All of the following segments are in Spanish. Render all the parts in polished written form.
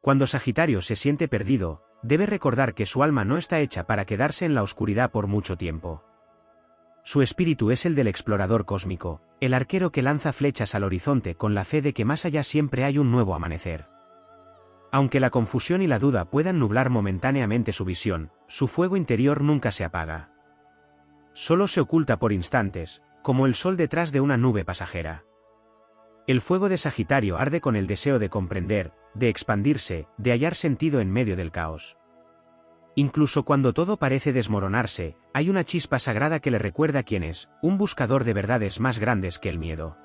Cuando Sagitario se siente perdido, debe recordar que su alma no está hecha para quedarse en la oscuridad por mucho tiempo. Su espíritu es el del explorador cósmico, el arquero que lanza flechas al horizonte con la fe de que más allá siempre hay un nuevo amanecer. Aunque la confusión y la duda puedan nublar momentáneamente su visión, su fuego interior nunca se apaga. Solo se oculta por instantes, como el sol detrás de una nube pasajera. El fuego de Sagitario arde con el deseo de comprender, de expandirse, de hallar sentido en medio del caos. Incluso cuando todo parece desmoronarse, hay una chispa sagrada que le recuerda quién es, un buscador de verdades más grandes que el miedo.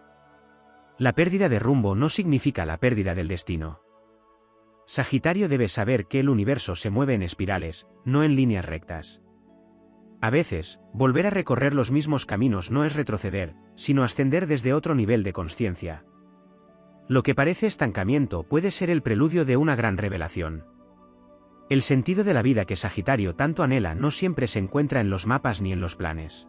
La pérdida de rumbo no significa la pérdida del destino. Sagitario debe saber que el universo se mueve en espirales, no en líneas rectas. A veces, volver a recorrer los mismos caminos no es retroceder, sino ascender desde otro nivel de consciencia. Lo que parece estancamiento puede ser el preludio de una gran revelación. El sentido de la vida que Sagitario tanto anhela no siempre se encuentra en los mapas ni en los planes.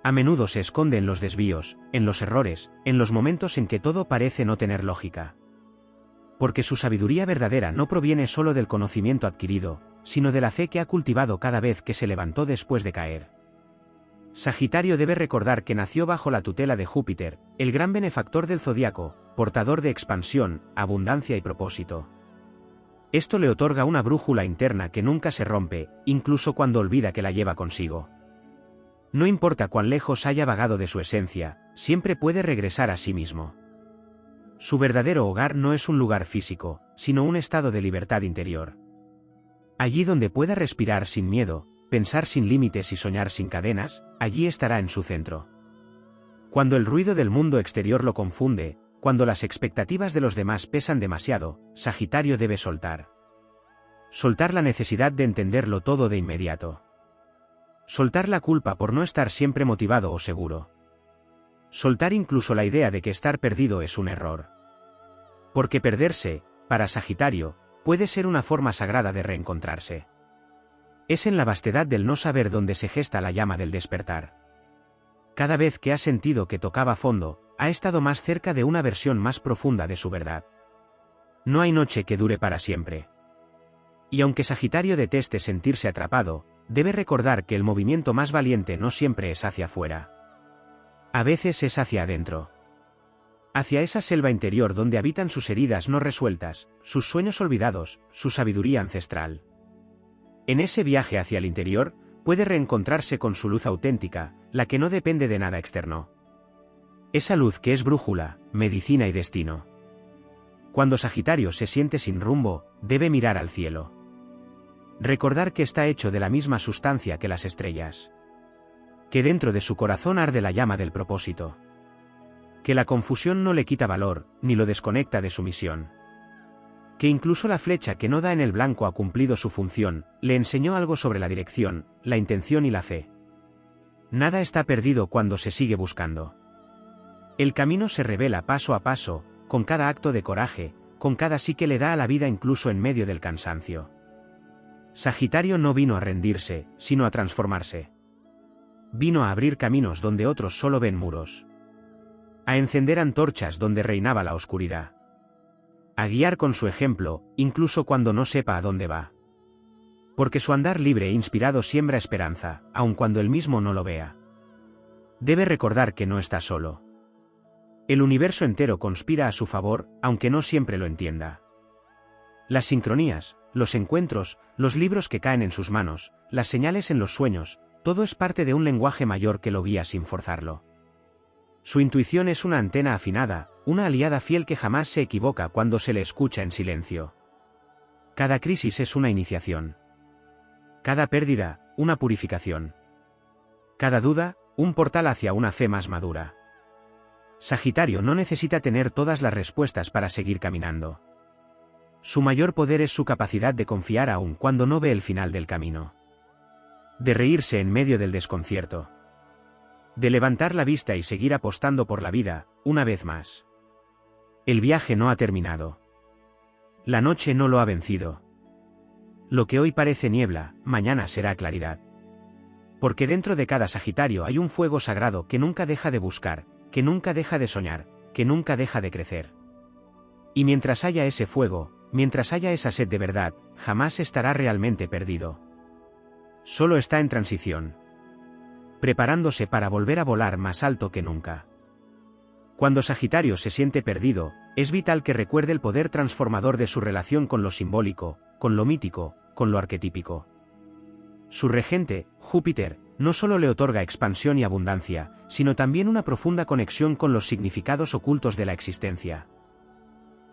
A menudo se esconde en los desvíos, en los errores, en los momentos en que todo parece no tener lógica. Porque su sabiduría verdadera no proviene solo del conocimiento adquirido, sino de la fe que ha cultivado cada vez que se levantó después de caer. Sagitario debe recordar que nació bajo la tutela de Júpiter, el gran benefactor del zodiaco, portador de expansión, abundancia y propósito. Esto le otorga una brújula interna que nunca se rompe, incluso cuando olvida que la lleva consigo. No importa cuán lejos haya vagado de su esencia, siempre puede regresar a sí mismo. Su verdadero hogar no es un lugar físico, sino un estado de libertad interior. Allí donde pueda respirar sin miedo, pensar sin límites y soñar sin cadenas, allí estará en su centro. Cuando el ruido del mundo exterior lo confunde, cuando las expectativas de los demás pesan demasiado, Sagitario debe soltar. Soltar la necesidad de entenderlo todo de inmediato. Soltar la culpa por no estar siempre motivado o seguro. Soltar incluso la idea de que estar perdido es un error. Porque perderse, para Sagitario, puede ser una forma sagrada de reencontrarse. Es en la vastedad del no saber donde se gesta la llama del despertar. Cada vez que ha sentido que tocaba fondo, ha estado más cerca de una versión más profunda de su verdad. No hay noche que dure para siempre. Y aunque Sagitario deteste sentirse atrapado, debe recordar que el movimiento más valiente no siempre es hacia afuera. A veces es hacia adentro. Hacia esa selva interior donde habitan sus heridas no resueltas, sus sueños olvidados, su sabiduría ancestral. En ese viaje hacia el interior, puede reencontrarse con su luz auténtica, la que no depende de nada externo. Esa luz que es brújula, medicina y destino. Cuando Sagitario se siente sin rumbo, debe mirar al cielo. Recordar que está hecho de la misma sustancia que las estrellas. Que dentro de su corazón arde la llama del propósito. Que la confusión no le quita valor, ni lo desconecta de su misión. Que incluso la flecha que no da en el blanco ha cumplido su función, le enseñó algo sobre la dirección, la intención y la fe. Nada está perdido cuando se sigue buscando. El camino se revela paso a paso, con cada acto de coraje, con cada sí que le da a la vida incluso en medio del cansancio. Sagitario no vino a rendirse, sino a transformarse. Vino a abrir caminos donde otros solo ven muros. A encender antorchas donde reinaba la oscuridad. A guiar con su ejemplo, incluso cuando no sepa a dónde va. Porque su andar libre e inspirado siembra esperanza, aun cuando él mismo no lo vea. Debe recordar que no está solo. El universo entero conspira a su favor, aunque no siempre lo entienda. Las sincronías, los encuentros, los libros que caen en sus manos, las señales en los sueños, todo es parte de un lenguaje mayor que lo guía sin forzarlo. Su intuición es una antena afinada, una aliada fiel que jamás se equivoca cuando se le escucha en silencio. Cada crisis es una iniciación. Cada pérdida, una purificación. Cada duda, un portal hacia una fe más madura. Sagitario no necesita tener todas las respuestas para seguir caminando. Su mayor poder es su capacidad de confiar aun cuando no ve el final del camino. De reírse en medio del desconcierto. De levantar la vista y seguir apostando por la vida, una vez más. El viaje no ha terminado. La noche no lo ha vencido. Lo que hoy parece niebla, mañana será claridad. Porque dentro de cada Sagitario hay un fuego sagrado que nunca deja de buscar, que nunca deja de soñar, que nunca deja de crecer. Y mientras haya ese fuego, mientras haya esa sed de verdad, jamás estará realmente perdido. Solo está en transición, preparándose para volver a volar más alto que nunca. Cuando Sagitario se siente perdido, es vital que recuerde el poder transformador de su relación con lo simbólico, con lo mítico, con lo arquetípico. Su regente, Júpiter, no solo le otorga expansión y abundancia, sino también una profunda conexión con los significados ocultos de la existencia.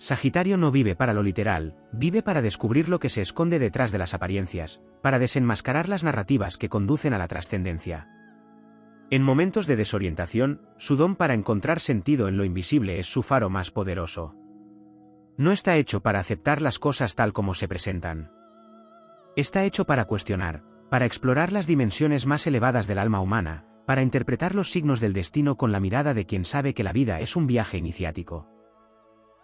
Sagitario no vive para lo literal, vive para descubrir lo que se esconde detrás de las apariencias, para desenmascarar las narrativas que conducen a la trascendencia. En momentos de desorientación, su don para encontrar sentido en lo invisible es su faro más poderoso. No está hecho para aceptar las cosas tal como se presentan. Está hecho para cuestionar, para explorar las dimensiones más elevadas del alma humana, para interpretar los signos del destino con la mirada de quien sabe que la vida es un viaje iniciático.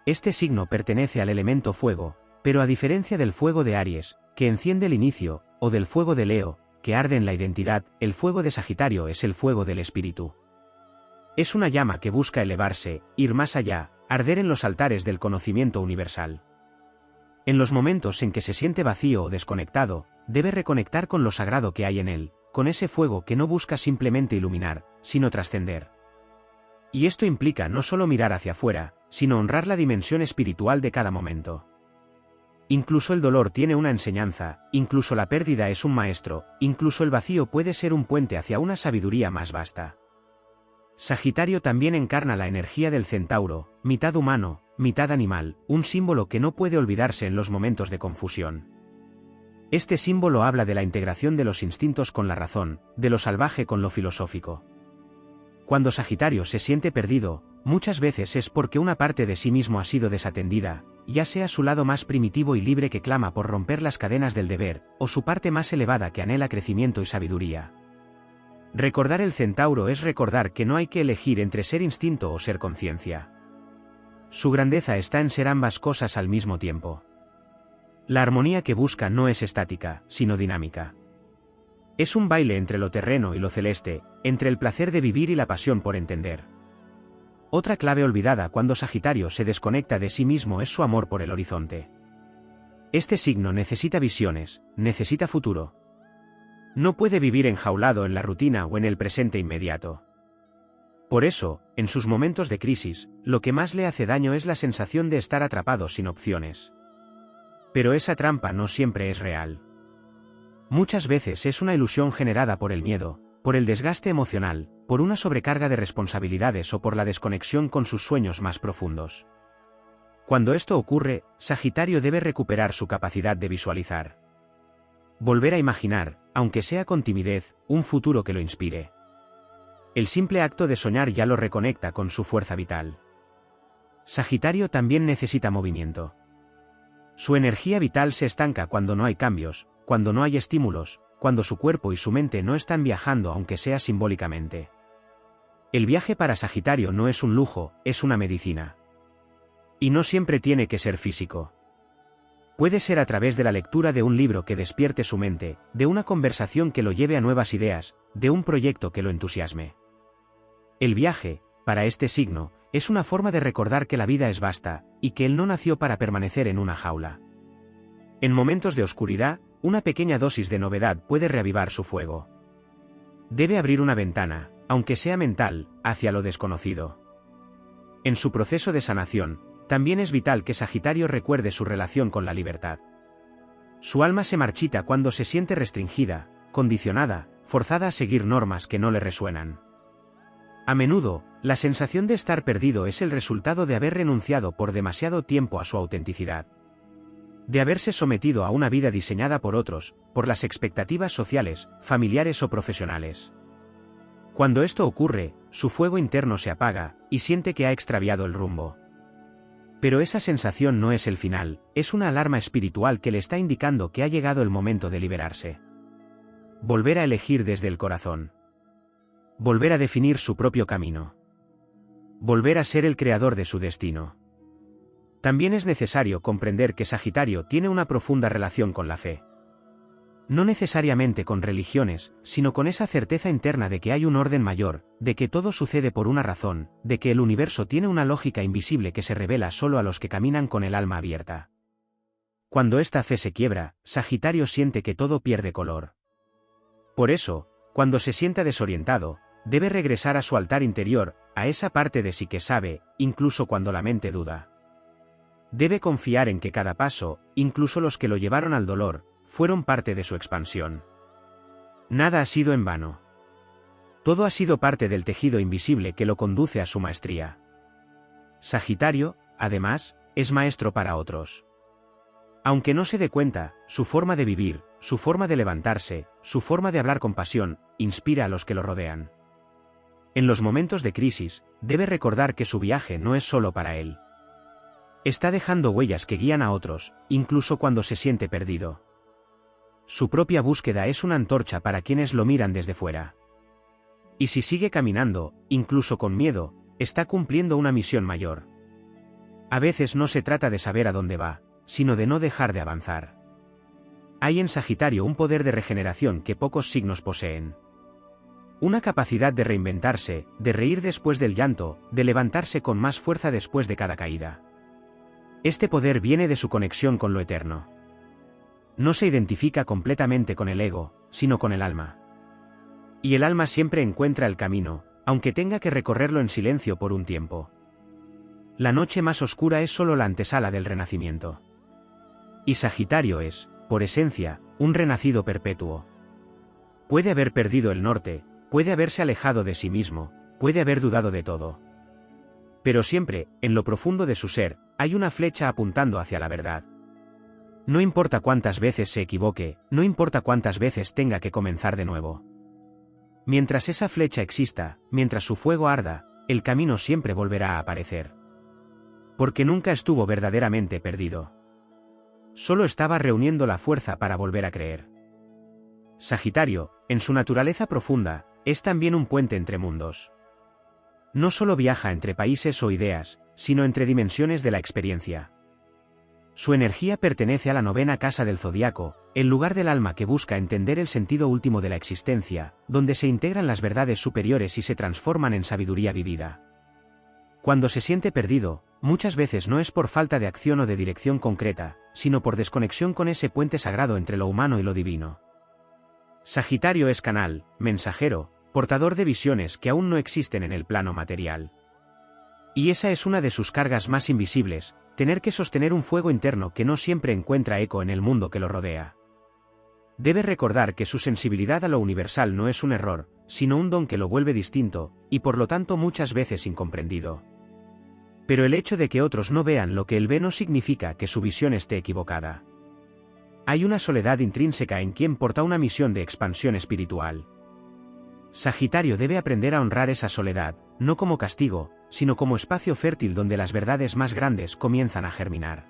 Este signo pertenece al elemento fuego, pero a diferencia del fuego de Aries, que enciende el inicio, o del fuego de Leo, que arde en la identidad, el fuego de Sagitario es el fuego del espíritu. Es una llama que busca elevarse, ir más allá, arder en los altares del conocimiento universal. En los momentos en que se siente vacío o desconectado, debe reconectar con lo sagrado que hay en él, con ese fuego que no busca simplemente iluminar, sino trascender. Y esto implica no solo mirar hacia afuera, sino honrar la dimensión espiritual de cada momento. Incluso el dolor tiene una enseñanza, incluso la pérdida es un maestro, incluso el vacío puede ser un puente hacia una sabiduría más vasta. Sagitario también encarna la energía del centauro, mitad humano, mitad animal, un símbolo que no puede olvidarse en los momentos de confusión. Este símbolo habla de la integración de los instintos con la razón, de lo salvaje con lo filosófico. Cuando Sagitario se siente perdido, muchas veces es porque una parte de sí mismo ha sido desatendida, ya sea su lado más primitivo y libre que clama por romper las cadenas del deber, o su parte más elevada que anhela crecimiento y sabiduría. Recordar el centauro es recordar que no hay que elegir entre ser instinto o ser conciencia. Su grandeza está en ser ambas cosas al mismo tiempo. La armonía que busca no es estática, sino dinámica. Es un baile entre lo terreno y lo celeste, entre el placer de vivir y la pasión por entender. Otra clave olvidada cuando Sagitario se desconecta de sí mismo es su amor por el horizonte. Este signo necesita visiones, necesita futuro. No puede vivir enjaulado en la rutina o en el presente inmediato. Por eso, en sus momentos de crisis, lo que más le hace daño es la sensación de estar atrapado sin opciones. Pero esa trampa no siempre es real. Muchas veces es una ilusión generada por el miedo, por el desgaste emocional, por una sobrecarga de responsabilidades o por la desconexión con sus sueños más profundos. Cuando esto ocurre, Sagitario debe recuperar su capacidad de visualizar. Volver a imaginar, aunque sea con timidez, un futuro que lo inspire. El simple acto de soñar ya lo reconecta con su fuerza vital. Sagitario también necesita movimiento. Su energía vital se estanca cuando no hay cambios, cuando no hay estímulos, cuando su cuerpo y su mente no están viajando aunque sea simbólicamente. El viaje para Sagitario no es un lujo, es una medicina. Y no siempre tiene que ser físico. Puede ser a través de la lectura de un libro que despierte su mente, de una conversación que lo lleve a nuevas ideas, de un proyecto que lo entusiasme. El viaje, para este signo, es una forma de recordar que la vida es vasta, y que él no nació para permanecer en una jaula. En momentos de oscuridad, una pequeña dosis de novedad puede reavivar su fuego. Debe abrir una ventana, aunque sea mental, hacia lo desconocido. En su proceso de sanación, también es vital que Sagitario recuerde su relación con la libertad. Su alma se marchita cuando se siente restringida, condicionada, forzada a seguir normas que no le resuenan. A menudo, la sensación de estar perdido es el resultado de haber renunciado por demasiado tiempo a su autenticidad. De haberse sometido a una vida diseñada por otros, por las expectativas sociales, familiares o profesionales. Cuando esto ocurre, su fuego interno se apaga, y siente que ha extraviado el rumbo. Pero esa sensación no es el final, es una alarma espiritual que le está indicando que ha llegado el momento de liberarse. Volver a elegir desde el corazón. Volver a definir su propio camino. Volver a ser el creador de su destino. También es necesario comprender que Sagitario tiene una profunda relación con la fe. No necesariamente con religiones, sino con esa certeza interna de que hay un orden mayor, de que todo sucede por una razón, de que el universo tiene una lógica invisible que se revela solo a los que caminan con el alma abierta. Cuando esta fe se quiebra, Sagitario siente que todo pierde color. Por eso, cuando se sienta desorientado, debe regresar a su altar interior, a esa parte de sí que sabe, incluso cuando la mente duda. Debe confiar en que cada paso, incluso los que lo llevaron al dolor, fueron parte de su expansión. Nada ha sido en vano. Todo ha sido parte del tejido invisible que lo conduce a su maestría. Sagitario, además, es maestro para otros. Aunque no se dé cuenta, su forma de vivir, su forma de levantarse, su forma de hablar con pasión, inspira a los que lo rodean. En los momentos de crisis, debe recordar que su viaje no es solo para él. Está dejando huellas que guían a otros, incluso cuando se siente perdido. Su propia búsqueda es una antorcha para quienes lo miran desde fuera. Y si sigue caminando, incluso con miedo, está cumpliendo una misión mayor. A veces no se trata de saber a dónde va, sino de no dejar de avanzar. Hay en Sagitario un poder de regeneración que pocos signos poseen. Una capacidad de reinventarse, de reír después del llanto, de levantarse con más fuerza después de cada caída. Este poder viene de su conexión con lo eterno. No se identifica completamente con el ego, sino con el alma. Y el alma siempre encuentra el camino, aunque tenga que recorrerlo en silencio por un tiempo. La noche más oscura es solo la antesala del renacimiento. Y Sagitario es, por esencia, un renacido perpetuo. Puede haber perdido el norte, puede haberse alejado de sí mismo, puede haber dudado de todo. Pero siempre, en lo profundo de su ser, hay una flecha apuntando hacia la verdad. No importa cuántas veces se equivoque, no importa cuántas veces tenga que comenzar de nuevo. Mientras esa flecha exista, mientras su fuego arda, el camino siempre volverá a aparecer. Porque nunca estuvo verdaderamente perdido. Solo estaba reuniendo la fuerza para volver a creer. Sagitario, en su naturaleza profunda, es también un puente entre mundos. No solo viaja entre países o ideas, sino entre dimensiones de la experiencia. Su energía pertenece a la 9ª casa del zodiaco, el lugar del alma que busca entender el sentido último de la existencia, donde se integran las verdades superiores y se transforman en sabiduría vivida. Cuando se siente perdido, muchas veces no es por falta de acción o de dirección concreta, sino por desconexión con ese puente sagrado entre lo humano y lo divino. Sagitario es canal, mensajero, portador de visiones que aún no existen en el plano material. Y esa es una de sus cargas más invisibles, tener que sostener un fuego interno que no siempre encuentra eco en el mundo que lo rodea. Debe recordar que su sensibilidad a lo universal no es un error, sino un don que lo vuelve distinto, y por lo tanto muchas veces incomprendido. Pero el hecho de que otros no vean lo que él ve no significa que su visión esté equivocada. Hay una soledad intrínseca en quien porta una misión de expansión espiritual. Sagitario debe aprender a honrar esa soledad, no como castigo, sino como espacio fértil donde las verdades más grandes comienzan a germinar.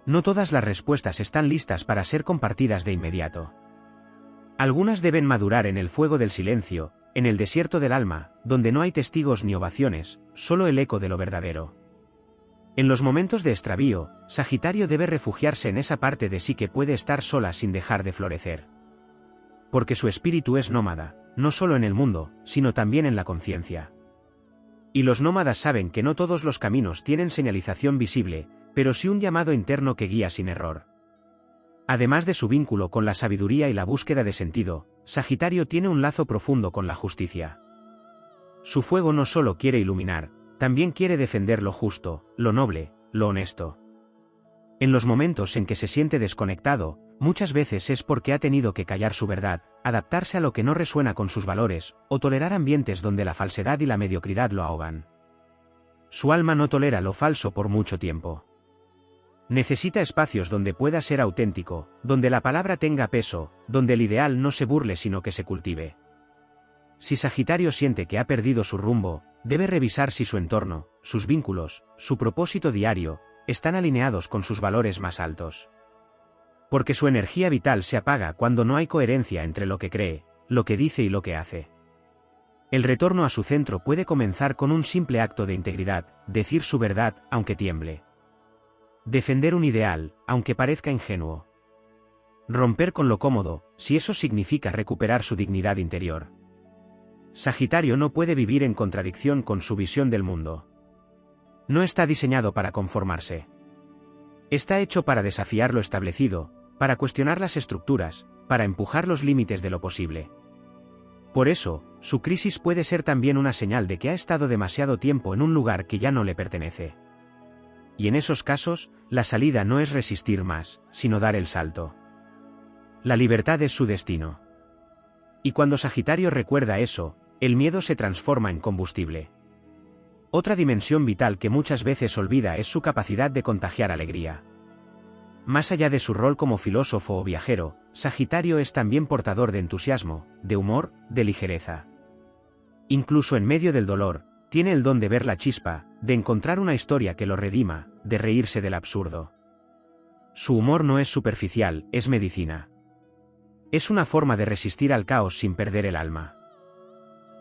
No todas las respuestas están listas para ser compartidas de inmediato. Algunas deben madurar en el fuego del silencio, en el desierto del alma, donde no hay testigos ni ovaciones, solo el eco de lo verdadero. En los momentos de extravío, Sagitario debe refugiarse en esa parte de sí que puede estar sola sin dejar de florecer. Porque su espíritu es nómada, no solo en el mundo, sino también en la conciencia. Y los nómadas saben que no todos los caminos tienen señalización visible, pero sí un llamado interno que guía sin error. Además de su vínculo con la sabiduría y la búsqueda de sentido, Sagitario tiene un lazo profundo con la justicia. Su fuego no solo quiere iluminar, también quiere defender lo justo, lo noble, lo honesto. En los momentos en que se siente desconectado, muchas veces es porque ha tenido que callar su verdad, adaptarse a lo que no resuena con sus valores, o tolerar ambientes donde la falsedad y la mediocridad lo ahogan. Su alma no tolera lo falso por mucho tiempo. Necesita espacios donde pueda ser auténtico, donde la palabra tenga peso, donde el ideal no se burle sino que se cultive. Si Sagitario siente que ha perdido su rumbo, debe revisar si su entorno, sus vínculos, su propósito diario, están alineados con sus valores más altos. Porque su energía vital se apaga cuando no hay coherencia entre lo que cree, lo que dice y lo que hace. El retorno a su centro puede comenzar con un simple acto de integridad, decir su verdad, aunque tiemble. Defender un ideal, aunque parezca ingenuo. Romper con lo cómodo, si eso significa recuperar su dignidad interior. Sagitario no puede vivir en contradicción con su visión del mundo. No está diseñado para conformarse. Está hecho para desafiar lo establecido, para cuestionar las estructuras, para empujar los límites de lo posible. Por eso, su crisis puede ser también una señal de que ha estado demasiado tiempo en un lugar que ya no le pertenece. Y en esos casos, la salida no es resistir más, sino dar el salto. La libertad es su destino. Y cuando Sagitario recuerda eso, el miedo se transforma en combustible. Otra dimensión vital que muchas veces olvida es su capacidad de contagiar alegría. Más allá de su rol como filósofo o viajero, Sagitario es también portador de entusiasmo, de humor, de ligereza. Incluso en medio del dolor, tiene el don de ver la chispa, de encontrar una historia que lo redima, de reírse del absurdo. Su humor no es superficial, es medicina. Es una forma de resistir al caos sin perder el alma.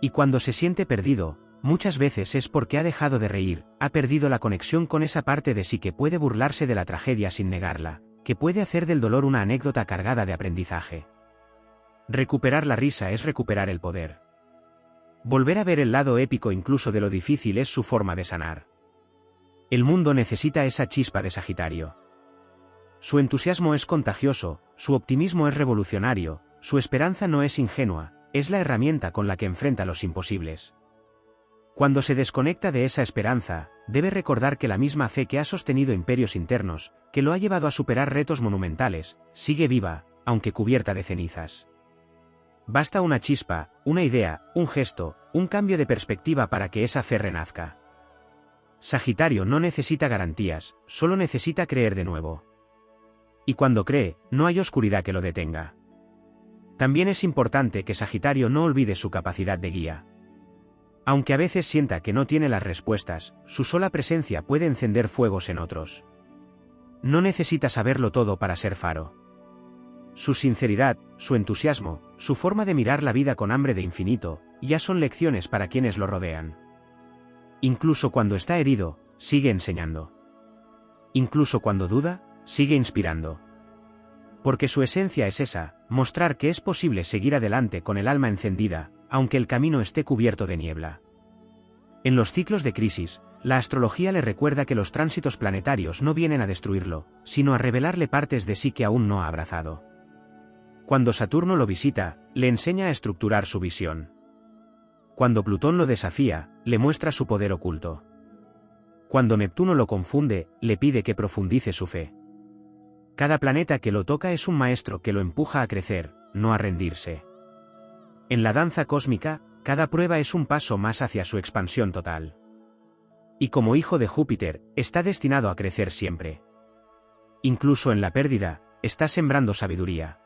Y cuando se siente perdido, muchas veces es porque ha dejado de reír, ha perdido la conexión con esa parte de sí que puede burlarse de la tragedia sin negarla, que puede hacer del dolor una anécdota cargada de aprendizaje. Recuperar la risa es recuperar el poder. Volver a ver el lado épico incluso de lo difícil es su forma de sanar. El mundo necesita esa chispa de Sagitario. Su entusiasmo es contagioso, su optimismo es revolucionario, su esperanza no es ingenua, es la herramienta con la que enfrenta los imposibles. Cuando se desconecta de esa esperanza, debe recordar que la misma fe que ha sostenido imperios internos, que lo ha llevado a superar retos monumentales, sigue viva, aunque cubierta de cenizas. Basta una chispa, una idea, un gesto, un cambio de perspectiva para que esa fe renazca. Sagitario no necesita garantías, solo necesita creer de nuevo. Y cuando cree, no hay oscuridad que lo detenga. También es importante que Sagitario no olvide su capacidad de guía. Aunque a veces sienta que no tiene las respuestas, su sola presencia puede encender fuegos en otros. No necesita saberlo todo para ser faro. Su sinceridad, su entusiasmo, su forma de mirar la vida con hambre de infinito, ya son lecciones para quienes lo rodean. Incluso cuando está herido, sigue enseñando. Incluso cuando duda, sigue inspirando. Porque su esencia es esa, mostrar que es posible seguir adelante con el alma encendida, aunque el camino esté cubierto de niebla. En los ciclos de crisis, la astrología le recuerda que los tránsitos planetarios no vienen a destruirlo, sino a revelarle partes de sí que aún no ha abrazado. Cuando Saturno lo visita, le enseña a estructurar su visión. Cuando Plutón lo desafía, le muestra su poder oculto. Cuando Neptuno lo confunde, le pide que profundice su fe. Cada planeta que lo toca es un maestro que lo empuja a crecer, no a rendirse. En la danza cósmica, cada prueba es un paso más hacia su expansión total. Y como hijo de Júpiter, está destinado a crecer siempre. Incluso en la pérdida, está sembrando sabiduría.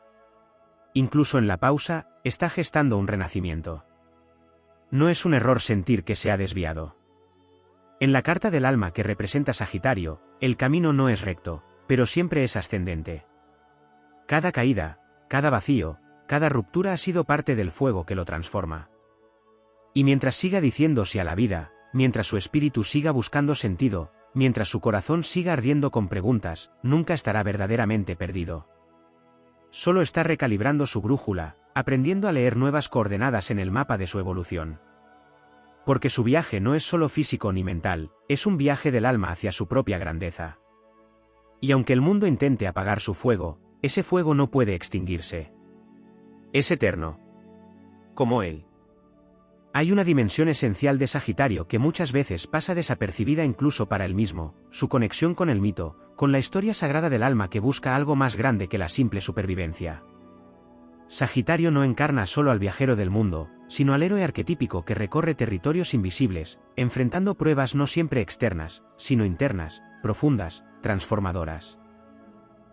Incluso en la pausa, está gestando un renacimiento. No es un error sentir que se ha desviado. En la carta del alma que representa Sagitario, el camino no es recto, pero siempre es ascendente. Cada caída, cada vacío, cada ruptura ha sido parte del fuego que lo transforma. Y mientras siga diciéndose a la vida, mientras su espíritu siga buscando sentido, mientras su corazón siga ardiendo con preguntas, nunca estará verdaderamente perdido. Solo está recalibrando su brújula, aprendiendo a leer nuevas coordenadas en el mapa de su evolución. Porque su viaje no es solo físico ni mental, es un viaje del alma hacia su propia grandeza. Y aunque el mundo intente apagar su fuego, ese fuego no puede extinguirse. Es eterno. Como él. Hay una dimensión esencial de Sagitario que muchas veces pasa desapercibida incluso para él mismo, su conexión con el mito, con la historia sagrada del alma que busca algo más grande que la simple supervivencia. Sagitario no encarna solo al viajero del mundo, sino al héroe arquetípico que recorre territorios invisibles, enfrentando pruebas no siempre externas, sino internas, profundas, transformadoras.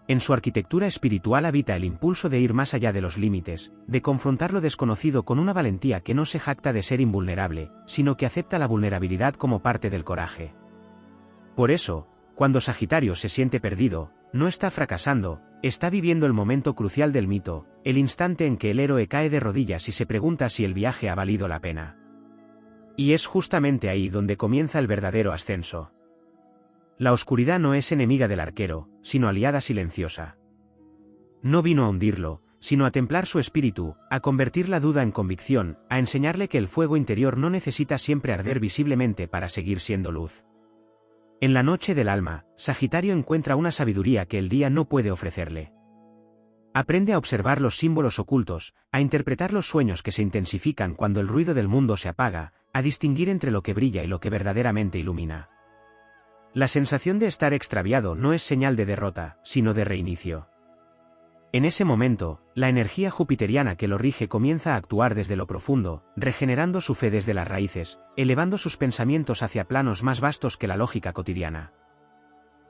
En su arquitectura espiritual habita el impulso de ir más allá de los límites, de confrontar lo desconocido con una valentía que no se jacta de ser invulnerable, sino que acepta la vulnerabilidad como parte del coraje. Por eso, cuando Sagitario se siente perdido, no está fracasando, está viviendo el momento crucial del mito, el instante en que el héroe cae de rodillas y se pregunta si el viaje ha valido la pena. Y es justamente ahí donde comienza el verdadero ascenso. La oscuridad no es enemiga del arquero, sino aliada silenciosa. No vino a hundirlo, sino a templar su espíritu, a convertir la duda en convicción, a enseñarle que el fuego interior no necesita siempre arder visiblemente para seguir siendo luz. En la noche del alma, Sagitario encuentra una sabiduría que el día no puede ofrecerle. Aprende a observar los símbolos ocultos, a interpretar los sueños que se intensifican cuando el ruido del mundo se apaga, a distinguir entre lo que brilla y lo que verdaderamente ilumina. La sensación de estar extraviado no es señal de derrota, sino de reinicio. En ese momento, la energía jupiteriana que lo rige comienza a actuar desde lo profundo, regenerando su fe desde las raíces, elevando sus pensamientos hacia planos más vastos que la lógica cotidiana.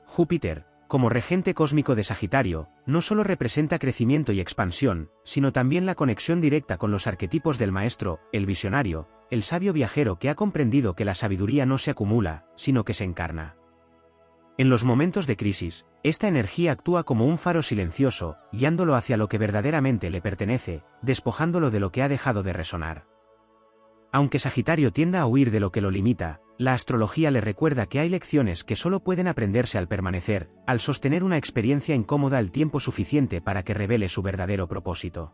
Júpiter, como regente cósmico de Sagitario, no solo representa crecimiento y expansión, sino también la conexión directa con los arquetipos del maestro, el visionario, el sabio viajero que ha comprendido que la sabiduría no se acumula, sino que se encarna. En los momentos de crisis, esta energía actúa como un faro silencioso, guiándolo hacia lo que verdaderamente le pertenece, despojándolo de lo que ha dejado de resonar. Aunque Sagitario tienda a huir de lo que lo limita, la astrología le recuerda que hay lecciones que solo pueden aprenderse al permanecer, al sostener una experiencia incómoda el tiempo suficiente para que revele su verdadero propósito.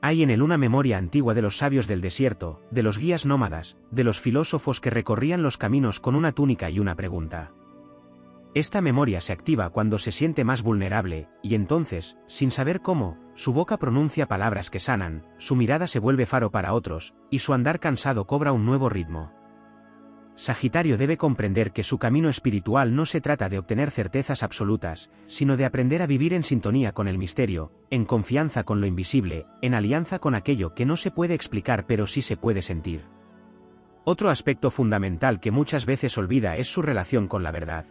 Hay en él una memoria antigua de los sabios del desierto, de los guías nómadas, de los filósofos que recorrían los caminos con una túnica y una pregunta. Esta memoria se activa cuando se siente más vulnerable, y entonces, sin saber cómo, su boca pronuncia palabras que sanan, su mirada se vuelve faro para otros, y su andar cansado cobra un nuevo ritmo. Sagitario debe comprender que su camino espiritual no se trata de obtener certezas absolutas, sino de aprender a vivir en sintonía con el misterio, en confianza con lo invisible, en alianza con aquello que no se puede explicar pero sí se puede sentir. Otro aspecto fundamental que muchas veces olvida es su relación con la verdad.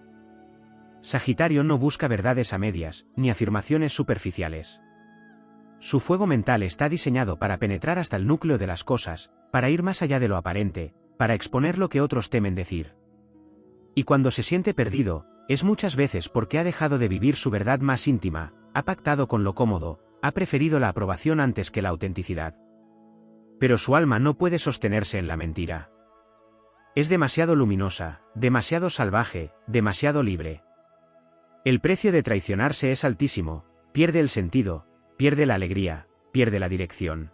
Sagitario no busca verdades a medias, ni afirmaciones superficiales. Su fuego mental está diseñado para penetrar hasta el núcleo de las cosas, para ir más allá de lo aparente, para exponer lo que otros temen decir. Y cuando se siente perdido, es muchas veces porque ha dejado de vivir su verdad más íntima, ha pactado con lo cómodo, ha preferido la aprobación antes que la autenticidad. Pero su alma no puede sostenerse en la mentira. Es demasiado luminosa, demasiado salvaje, demasiado libre. El precio de traicionarse es altísimo, pierde el sentido, pierde la alegría, pierde la dirección.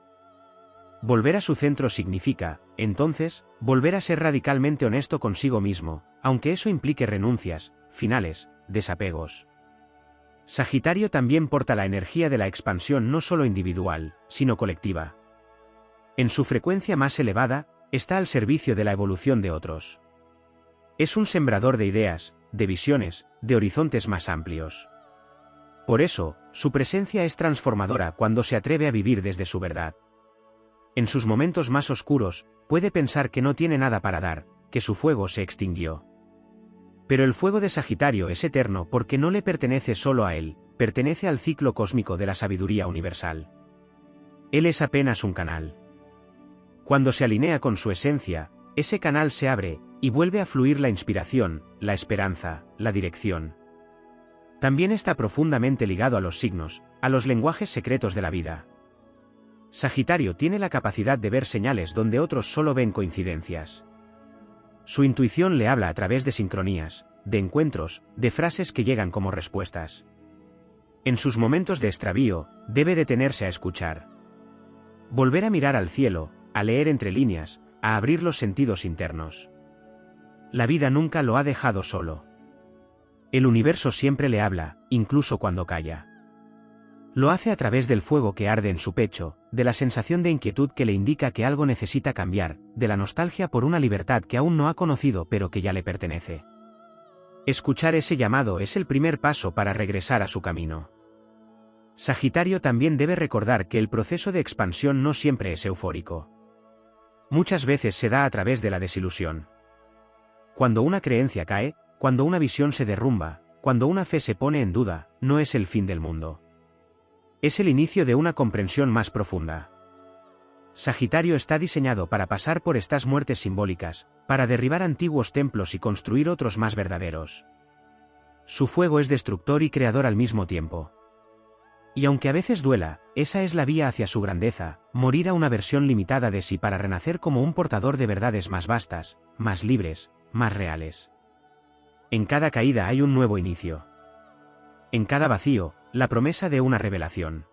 Volver a su centro significa, entonces, volver a ser radicalmente honesto consigo mismo, aunque eso implique renuncias, finales, desapegos. Sagitario también porta la energía de la expansión no solo individual, sino colectiva. En su frecuencia más elevada, está al servicio de la evolución de otros. Es un sembrador de ideas, de visiones, de horizontes más amplios. Por eso, su presencia es transformadora cuando se atreve a vivir desde su verdad. En sus momentos más oscuros, puede pensar que no tiene nada para dar, que su fuego se extinguió. Pero el fuego de Sagitario es eterno porque no le pertenece solo a él, pertenece al ciclo cósmico de la sabiduría universal. Él es apenas un canal. Cuando se alinea con su esencia, ese canal se abre, y vuelve a fluir la inspiración, la esperanza, la dirección. También está profundamente ligado a los signos, a los lenguajes secretos de la vida. Sagitario tiene la capacidad de ver señales donde otros solo ven coincidencias. Su intuición le habla a través de sincronías, de encuentros, de frases que llegan como respuestas. En sus momentos de extravío, debe detenerse a escuchar. Volver a mirar al cielo, a leer entre líneas, a abrir los sentidos internos. La vida nunca lo ha dejado solo. El universo siempre le habla, incluso cuando calla. Lo hace a través del fuego que arde en su pecho, de la sensación de inquietud que le indica que algo necesita cambiar, de la nostalgia por una libertad que aún no ha conocido pero que ya le pertenece. Escuchar ese llamado es el primer paso para regresar a su camino. Sagitario también debe recordar que el proceso de expansión no siempre es eufórico. Muchas veces se da a través de la desilusión. Cuando una creencia cae, cuando una visión se derrumba, cuando una fe se pone en duda, no es el fin del mundo. Es el inicio de una comprensión más profunda. Sagitario está diseñado para pasar por estas muertes simbólicas, para derribar antiguos templos y construir otros más verdaderos. Su fuego es destructor y creador al mismo tiempo. Y aunque a veces duela, esa es la vía hacia su grandeza, morir a una versión limitada de sí para renacer como un portador de verdades más vastas, más libres, más reales. En cada caída hay un nuevo inicio. En cada vacío, la promesa de una revelación.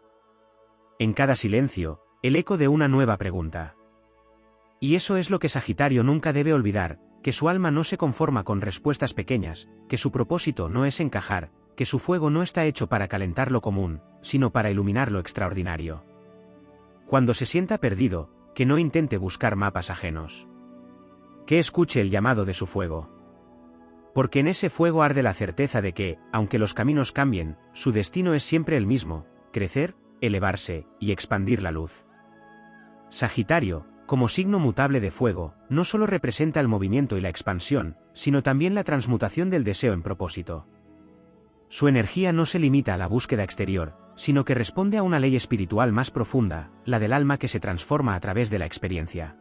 En cada silencio, el eco de una nueva pregunta. Y eso es lo que Sagitario nunca debe olvidar, que su alma no se conforma con respuestas pequeñas, que su propósito no es encajar, que su fuego no está hecho para calentar lo común, sino para iluminar lo extraordinario. Cuando se sienta perdido, que no intente buscar mapas ajenos. Que escuche el llamado de su fuego. Porque en ese fuego arde la certeza de que, aunque los caminos cambien, su destino es siempre el mismo: crecer, elevarse y expandir la luz. Sagitario, como signo mutable de fuego, no solo representa el movimiento y la expansión, sino también la transmutación del deseo en propósito. Su energía no se limita a la búsqueda exterior, sino que responde a una ley espiritual más profunda, la del alma que se transforma a través de la experiencia.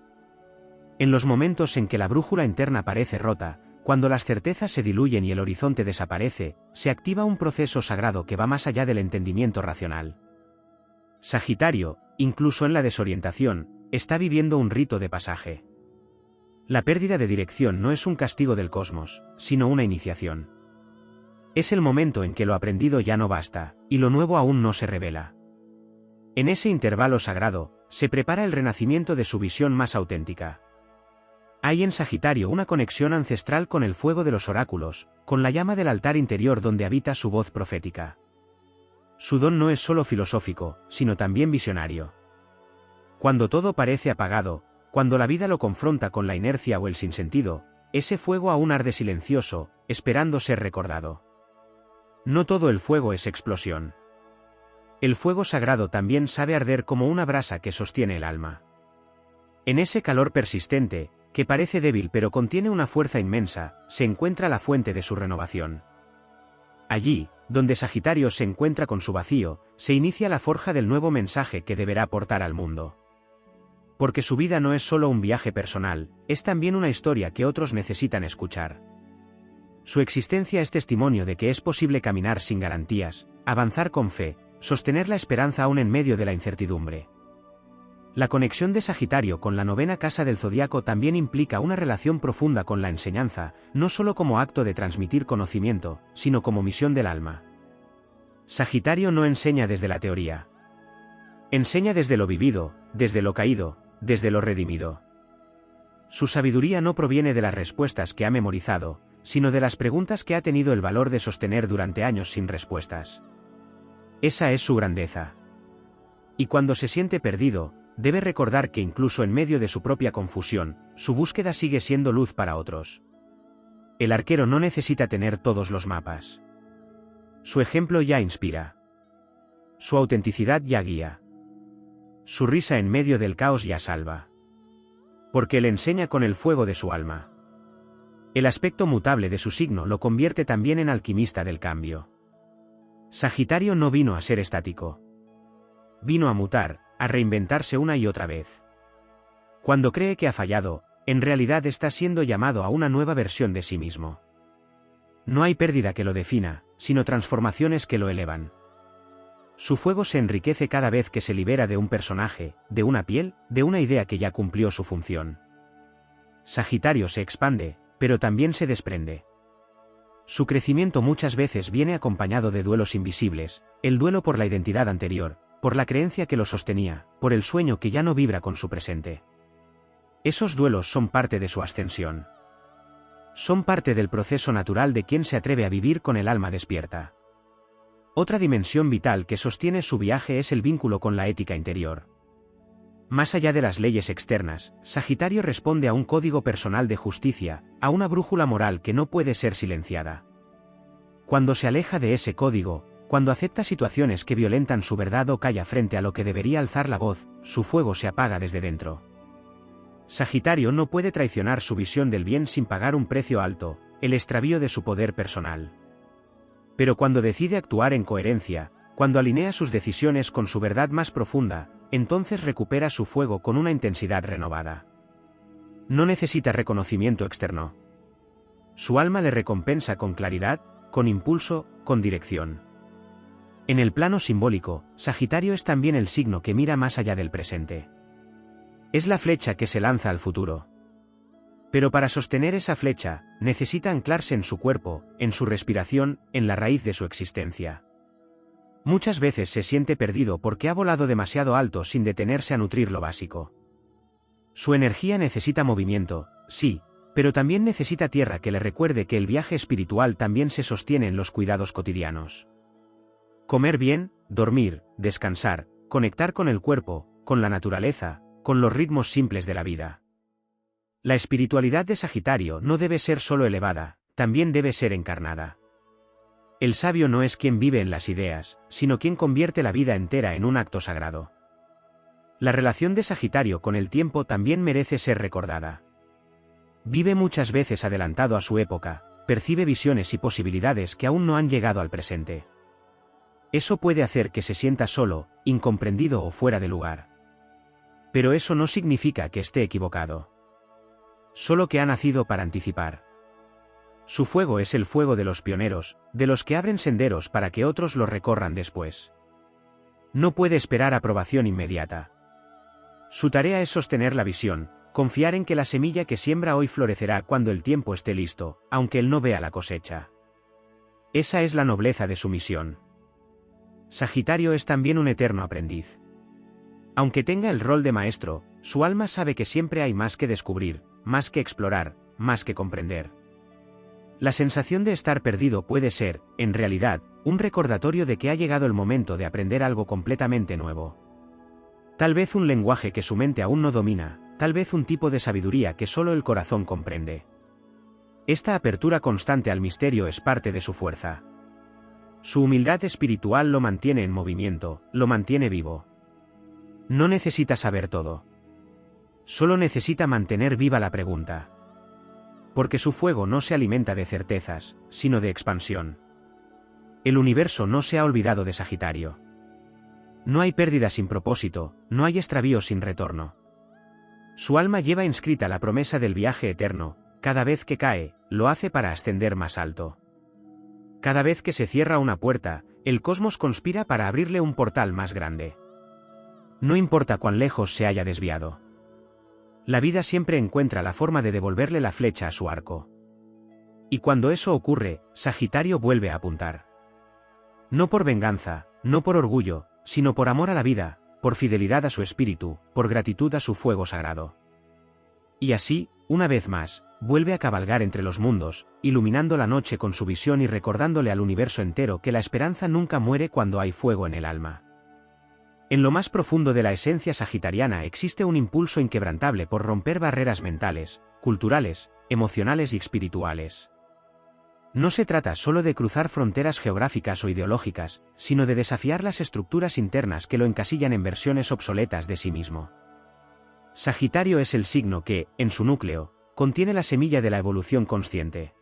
En los momentos en que la brújula interna parece rota, cuando las certezas se diluyen y el horizonte desaparece, se activa un proceso sagrado que va más allá del entendimiento racional. Sagitario, incluso en la desorientación, está viviendo un rito de pasaje. La pérdida de dirección no es un castigo del cosmos, sino una iniciación. Es el momento en que lo aprendido ya no basta, y lo nuevo aún no se revela. En ese intervalo sagrado, se prepara el renacimiento de su visión más auténtica. Hay en Sagitario una conexión ancestral con el fuego de los oráculos, con la llama del altar interior donde habita su voz profética. Su don no es solo filosófico, sino también visionario. Cuando todo parece apagado, cuando la vida lo confronta con la inercia o el sinsentido, ese fuego aún arde silencioso, esperando ser recordado. No todo el fuego es explosión. El fuego sagrado también sabe arder como una brasa que sostiene el alma. En ese calor persistente, que parece débil pero contiene una fuerza inmensa, se encuentra la fuente de su renovación. Allí, donde Sagitario se encuentra con su vacío, se inicia la forja del nuevo mensaje que deberá portar al mundo. Porque su vida no es solo un viaje personal, es también una historia que otros necesitan escuchar. Su existencia es testimonio de que es posible caminar sin garantías, avanzar con fe, sostener la esperanza aún en medio de la incertidumbre. La conexión de Sagitario con la novena casa del zodiaco también implica una relación profunda con la enseñanza, no solo como acto de transmitir conocimiento, sino como misión del alma. Sagitario no enseña desde la teoría. Enseña desde lo vivido, desde lo caído, desde lo redimido. Su sabiduría no proviene de las respuestas que ha memorizado, sino de las preguntas que ha tenido el valor de sostener durante años sin respuestas. Esa es su grandeza. Y cuando se siente perdido, debe recordar que incluso en medio de su propia confusión, su búsqueda sigue siendo luz para otros. El arquero no necesita tener todos los mapas. Su ejemplo ya inspira. Su autenticidad ya guía. Su risa en medio del caos ya salva. Porque le enseña con el fuego de su alma. El aspecto mutable de su signo lo convierte también en alquimista del cambio. Sagitario no vino a ser estático. Vino a mutar, a reinventarse una y otra vez. Cuando cree que ha fallado, en realidad está siendo llamado a una nueva versión de sí mismo. No hay pérdida que lo defina, sino transformaciones que lo elevan. Su fuego se enriquece cada vez que se libera de un personaje, de una piel, de una idea que ya cumplió su función. Sagitario se expande, pero también se desprende. Su crecimiento muchas veces viene acompañado de duelos invisibles, el duelo por la identidad anterior, por la creencia que lo sostenía, por el sueño que ya no vibra con su presente. Esos duelos son parte de su ascensión. Son parte del proceso natural de quien se atreve a vivir con el alma despierta. Otra dimensión vital que sostiene su viaje es el vínculo con la ética interior. Más allá de las leyes externas, Sagitario responde a un código personal de justicia, a una brújula moral que no puede ser silenciada. Cuando se aleja de ese código, cuando acepta situaciones que violentan su verdad o calla frente a lo que debería alzar la voz, su fuego se apaga desde dentro. Sagitario no puede traicionar su visión del bien sin pagar un precio alto, el extravío de su poder personal. Pero cuando decide actuar en coherencia, cuando alinea sus decisiones con su verdad más profunda, entonces recupera su fuego con una intensidad renovada. No necesita reconocimiento externo. Su alma le recompensa con claridad, con impulso, con dirección. En el plano simbólico, Sagitario es también el signo que mira más allá del presente. Es la flecha que se lanza al futuro. Pero para sostener esa flecha, necesita anclarse en su cuerpo, en su respiración, en la raíz de su existencia. Muchas veces se siente perdido porque ha volado demasiado alto sin detenerse a nutrir lo básico. Su energía necesita movimiento, sí, Pero también necesita tierra que le recuerde que el viaje espiritual también se sostiene en los cuidados cotidianos. Comer bien, dormir, descansar, conectar con el cuerpo, con la naturaleza, con los ritmos simples de la vida. La espiritualidad de Sagitario no debe ser solo elevada, también debe ser encarnada. El sabio no es quien vive en las ideas, sino quien convierte la vida entera en un acto sagrado. La relación de Sagitario con el tiempo también merece ser recordada. Vive muchas veces adelantado a su época, percibe visiones y posibilidades que aún no han llegado al presente. Eso puede hacer que se sienta solo, incomprendido o fuera de lugar. Pero eso no significa que esté equivocado. Solo que ha nacido para anticipar. Su fuego es el fuego de los pioneros, de los que abren senderos para que otros los recorran después. No puede esperar aprobación inmediata. Su tarea es sostener la visión, confiar en que la semilla que siembra hoy florecerá cuando el tiempo esté listo, aunque él no vea la cosecha. Esa es la nobleza de su misión. Sagitario es también un eterno aprendiz. Aunque tenga el rol de maestro, su alma sabe que siempre hay más que descubrir, más que explorar, más que comprender. La sensación de estar perdido puede ser, en realidad, un recordatorio de que ha llegado el momento de aprender algo completamente nuevo. Tal vez un lenguaje que su mente aún no domina, tal vez un tipo de sabiduría que solo el corazón comprende. Esta apertura constante al misterio es parte de su fuerza. Su humildad espiritual lo mantiene en movimiento, lo mantiene vivo. No necesita saber todo. Solo necesita mantener viva la pregunta. Porque su fuego no se alimenta de certezas, sino de expansión. El universo no se ha olvidado de Sagitario. No hay pérdida sin propósito, no hay extravío sin retorno. Su alma lleva inscrita la promesa del viaje eterno, cada vez que cae, lo hace para ascender más alto. Cada vez que se cierra una puerta, el cosmos conspira para abrirle un portal más grande. No importa cuán lejos se haya desviado. La vida siempre encuentra la forma de devolverle la flecha a su arco. Y cuando eso ocurre, Sagitario vuelve a apuntar. No por venganza, no por orgullo, sino por amor a la vida, por fidelidad a su espíritu, por gratitud a su fuego sagrado. Y así, una vez más, vuelve a cabalgar entre los mundos, iluminando la noche con su visión y recordándole al universo entero que la esperanza nunca muere cuando hay fuego en el alma. En lo más profundo de la esencia sagitariana existe un impulso inquebrantable por romper barreras mentales, culturales, emocionales y espirituales. No se trata solo de cruzar fronteras geográficas o ideológicas, sino de desafiar las estructuras internas que lo encasillan en versiones obsoletas de sí mismo. Sagitario es el signo que, en su núcleo, contiene la semilla de la evolución consciente.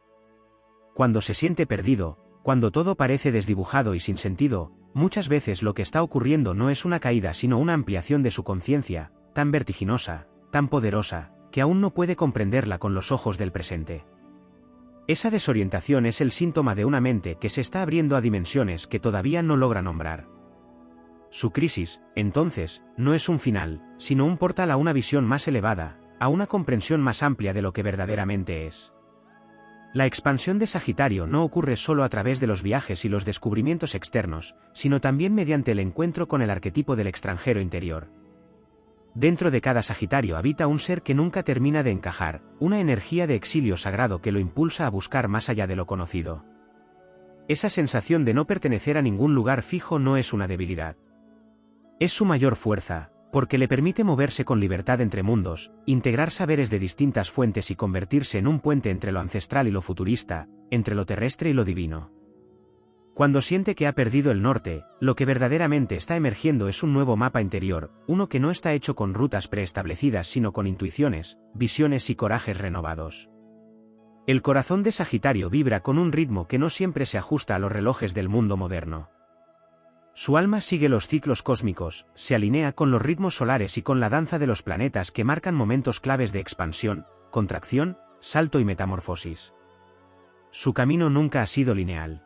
Cuando se siente perdido, cuando todo parece desdibujado y sin sentido, muchas veces lo que está ocurriendo no es una caída sino una ampliación de su conciencia, tan vertiginosa, tan poderosa, que aún no puede comprenderla con los ojos del presente. Esa desorientación es el síntoma de una mente que se está abriendo a dimensiones que todavía no logra nombrar. Su crisis, entonces, no es un final, sino un portal a una visión más elevada, a una comprensión más amplia de lo que verdaderamente es. La expansión de Sagitario no ocurre solo a través de los viajes y los descubrimientos externos, sino también mediante el encuentro con el arquetipo del extranjero interior. Dentro de cada Sagitario habita un ser que nunca termina de encajar, una energía de exilio sagrado que lo impulsa a buscar más allá de lo conocido. Esa sensación de no pertenecer a ningún lugar fijo no es una debilidad. Es su mayor fuerza, porque le permite moverse con libertad entre mundos, integrar saberes de distintas fuentes y convertirse en un puente entre lo ancestral y lo futurista, entre lo terrestre y lo divino. Cuando siente que ha perdido el norte, lo que verdaderamente está emergiendo es un nuevo mapa interior, uno que no está hecho con rutas preestablecidas sino con intuiciones, visiones y corajes renovados. El corazón de Sagitario vibra con un ritmo que no siempre se ajusta a los relojes del mundo moderno. Su alma sigue los ciclos cósmicos, se alinea con los ritmos solares y con la danza de los planetas que marcan momentos claves de expansión, contracción, salto y metamorfosis. Su camino nunca ha sido lineal.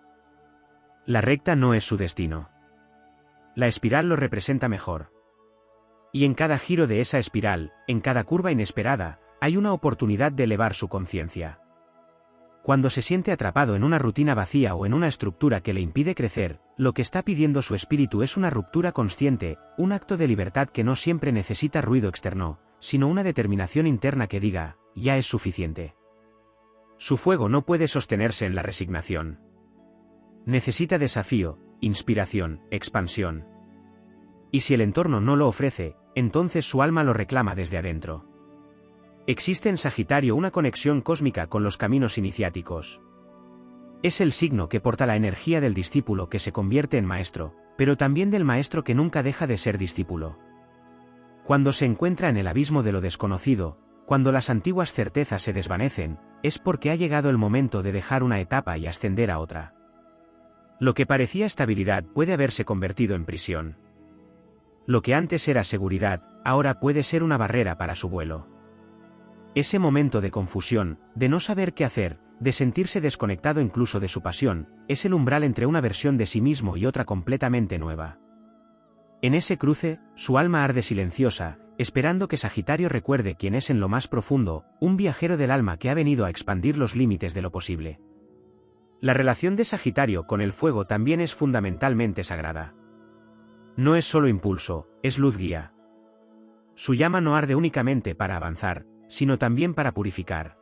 La recta no es su destino. La espiral lo representa mejor. Y en cada giro de esa espiral, en cada curva inesperada, hay una oportunidad de elevar su conciencia. Cuando se siente atrapado en una rutina vacía o en una estructura que le impide crecer, lo que está pidiendo su espíritu es una ruptura consciente, un acto de libertad que no siempre necesita ruido externo, sino una determinación interna que diga, ya es suficiente. Su fuego no puede sostenerse en la resignación. Necesita desafío, inspiración, expansión. Y si el entorno no lo ofrece, entonces su alma lo reclama desde adentro. Existe en Sagitario una conexión cósmica con los caminos iniciáticos. Es el signo que porta la energía del discípulo que se convierte en maestro, pero también del maestro que nunca deja de ser discípulo. Cuando se encuentra en el abismo de lo desconocido, cuando las antiguas certezas se desvanecen, es porque ha llegado el momento de dejar una etapa y ascender a otra. Lo que parecía estabilidad puede haberse convertido en prisión. Lo que antes era seguridad, ahora puede ser una barrera para su vuelo. Ese momento de confusión, de no saber qué hacer, de sentirse desconectado incluso de su pasión, es el umbral entre una versión de sí mismo y otra completamente nueva. En ese cruce, su alma arde silenciosa, esperando que Sagitario recuerde quién es en lo más profundo, un viajero del alma que ha venido a expandir los límites de lo posible. La relación de Sagitario con el fuego también es fundamentalmente sagrada. No es solo impulso, es luz guía. Su llama no arde únicamente para avanzar, sino también para purificar.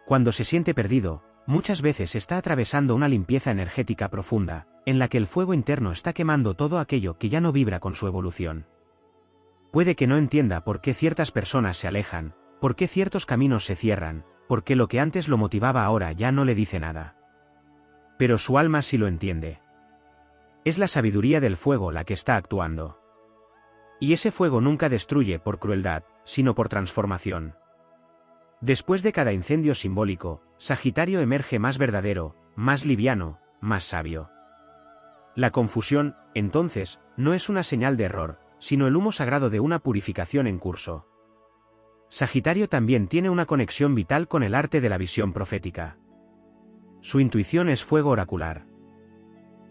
Cuando se siente perdido, muchas veces está atravesando una limpieza energética profunda, en la que el fuego interno está quemando todo aquello que ya no vibra con su evolución. Puede que no entienda por qué ciertas personas se alejan, por qué ciertos caminos se cierran, por qué lo que antes lo motivaba ahora ya no le dice nada. Pero su alma sí lo entiende. Es la sabiduría del fuego la que está actuando. Y ese fuego nunca destruye por crueldad, sino por transformación. Después de cada incendio simbólico, Sagitario emerge más verdadero, más liviano, más sabio. La confusión, entonces, no es una señal de error, sino el humo sagrado de una purificación en curso. Sagitario también tiene una conexión vital con el arte de la visión profética. Su intuición es fuego oracular.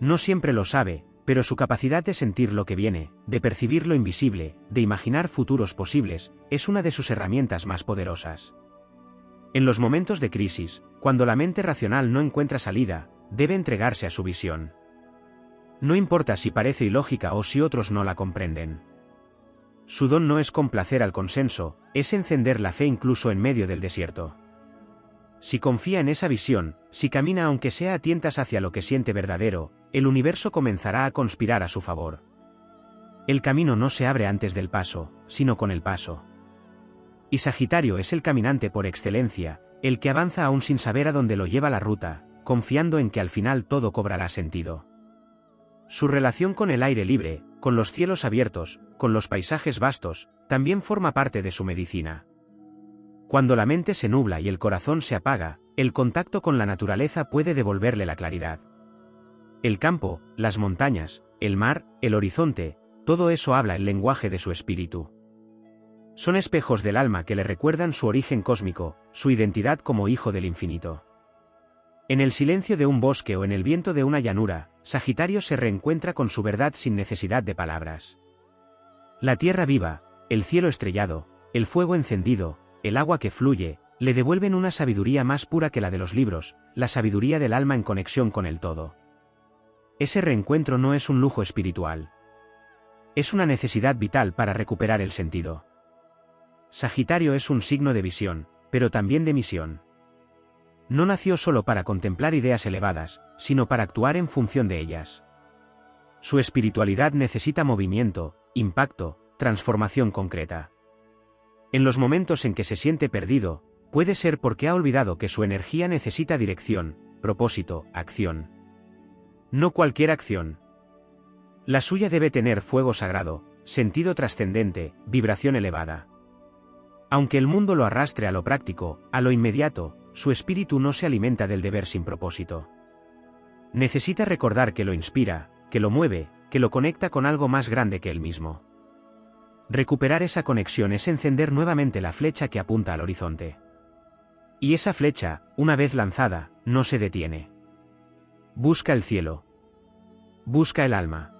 No siempre lo sabe, pero su capacidad de sentir lo que viene, de percibir lo invisible, de imaginar futuros posibles, es una de sus herramientas más poderosas. En los momentos de crisis, cuando la mente racional no encuentra salida, debe entregarse a su visión. No importa si parece ilógica o si otros no la comprenden. Su don no es complacer al consenso, es encender la fe incluso en medio del desierto. Si confía en esa visión, si camina aunque sea a tientas hacia lo que siente verdadero, el universo comenzará a conspirar a su favor. El camino no se abre antes del paso, sino con el paso. Y Sagitario es el caminante por excelencia, el que avanza aún sin saber a dónde lo lleva la ruta, confiando en que al final todo cobrará sentido. Su relación con el aire libre, con los cielos abiertos, con los paisajes vastos, también forma parte de su medicina. Cuando la mente se nubla y el corazón se apaga, el contacto con la naturaleza puede devolverle la claridad. El campo, las montañas, el mar, el horizonte, todo eso habla el lenguaje de su espíritu. Son espejos del alma que le recuerdan su origen cósmico, su identidad como hijo del infinito. En el silencio de un bosque o en el viento de una llanura, Sagitario se reencuentra con su verdad sin necesidad de palabras. La tierra viva, el cielo estrellado, el fuego encendido, el agua que fluye, le devuelven una sabiduría más pura que la de los libros, la sabiduría del alma en conexión con el todo. Ese reencuentro no es un lujo espiritual. Es una necesidad vital para recuperar el sentido. Sagitario es un signo de visión, pero también de misión. No nació solo para contemplar ideas elevadas, sino para actuar en función de ellas. Su espiritualidad necesita movimiento, impacto, transformación concreta. En los momentos en que se siente perdido, puede ser porque ha olvidado que su energía necesita dirección, propósito, acción. No cualquier acción. La suya debe tener fuego sagrado, sentido trascendente, vibración elevada. Aunque el mundo lo arrastre a lo práctico, a lo inmediato, su espíritu no se alimenta del deber sin propósito. Necesita recordar que lo inspira, que lo mueve, que lo conecta con algo más grande que él mismo. Recuperar esa conexión es encender nuevamente la flecha que apunta al horizonte. Y esa flecha, una vez lanzada, no se detiene. Busca el cielo. Busca el alma.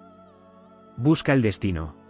Busca el destino.